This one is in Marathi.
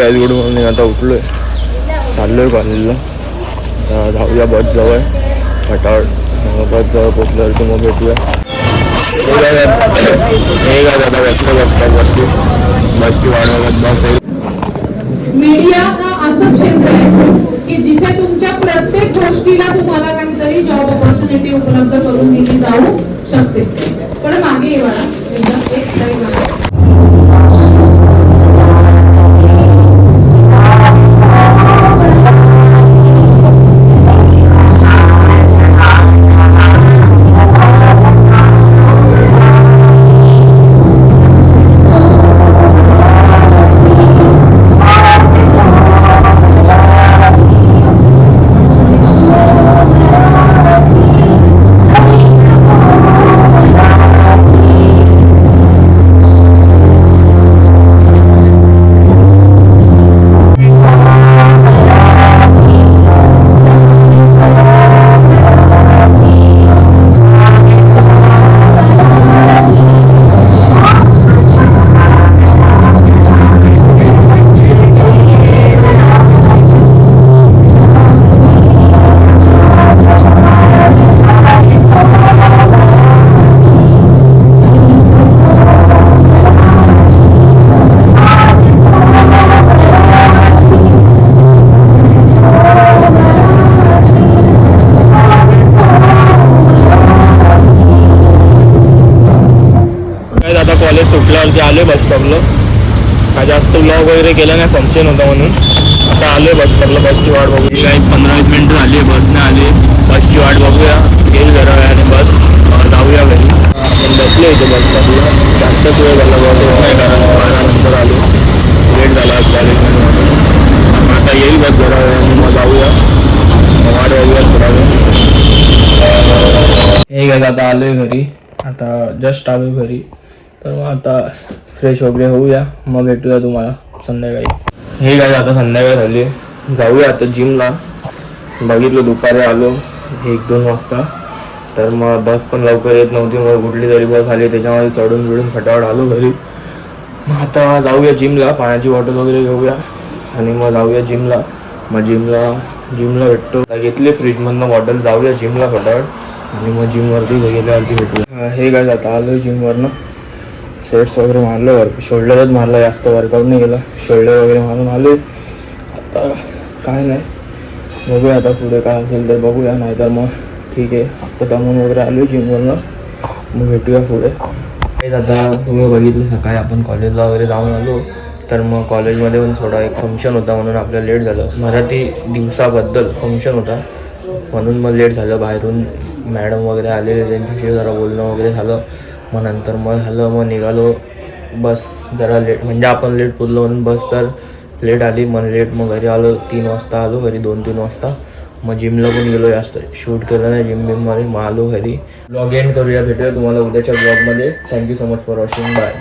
Good morning. आता उठलोय, चाललोय कॉलेजला. आता जाऊया बस जवळ फटाफट. बस जवळ पोचल्यावरती मग भेटूया. हे काय आता बसलो बस स्टॉपवरती. बसची वाट बघत बस आहे. मीडिया हा असं क्षेत्र आहे की जिथे तुमच्या प्रत्येक गोष्टीला तुम्हाला काहीतरी जॉब ऑपॉर्च्युनिटी उपलब्ध करून दिली जाऊ शकते. पण मागे येवा एक स्लाइड मागे. आता कॉलेज सुटल्यावरती आले बस स्टॉपला. काय जास्त व्लॉग वगैरे केला नाही, फंक्शन होता म्हणून. आता आले बस स्टॉपला. बसची वाट बघूया. काही 15-20 मिनटं झाली आहे, बसने आली. बसची वाट बघूया, येईल जरा वेळाने बस. जाऊया घरी. आपण बसलो इथे बस स्टॉपला. जास्तच वेळ झाला बस होत नाही, कारण 12नंतर आलो. लेट झाला कॉलेजमध्ये. आता येईल बस जरा वेळाने, मग जाऊया. वाट बघूया थोडा वेळ. हे काय आता आलो आहे घरी. आता जस्ट आलो घरी. तर मग आता फ्रेश वगैरे होऊया, मग भेटूया तुम्हाला संध्याकाळी. हे काय आता संध्याकाळ झाली. जाऊया आता जिमला. बघितलं दुपारी आलो 1-2 वाजता. तर मग बस पण लवकर येत नव्हती, मग कुठली तरी बस आली, त्याच्यामध्ये चढून बिडून फटाफट आलो घरी. मग आता जाऊया जिमला. पाण्याची बॉटल वगैरे घेऊया आणि मग जाऊया जिमला. मग जिमला भेटतो. घेतली फ्रीजमधनं बॉटल. जाऊया जिमला फटाफट आणि मग जिमवरती गेल्यावरती भेटूया. हे काय आता आलो जिमवरनं. सेट्स वगैरे मारलं. शोल्डरच मारलं, जास्त वर्कआउट नाही केलं. शोल्डर वगैरे मारून आले. आता काय नाही, बघूया आता पुढे काय असेल तर बघूया, नाहीतर मग ठीक आहे. आता दमून वगैरे आलो जिमवरनं, मग भेटूया पुढे. आता तुम्ही बघितलं सकाळी आपण कॉलेजला वगैरे जाऊन आलो. तर मग कॉलेजमध्ये पण थोडा एक फंक्शन होता, म्हणून आपल्याला लेट झालं. मराठी दिवसाबद्दल फंक्शन होता, म्हणून मग लेट झालं. बाहेरून मॅडम वगैरे आलेले, त्यांच्याशी जरा बोलणं वगैरे झालं. मग नंतर मग निघालो. बस जरा लेट, म्हणजे आपण लेट पोचलो म्हणून बस तर लेट आली. मग घरी आलो 3 वाजता. आलो घरी 2-3 वाजता. मग जिमला पण गेलो, जास्त शूट केलं नाही जिममध्ये. मग आलो घरी. ब्लॉग एंड करूया. भेटूया तुम्हाला उद्याच्या ब्लॉगमध्ये. Thank you so much for watching. Bye.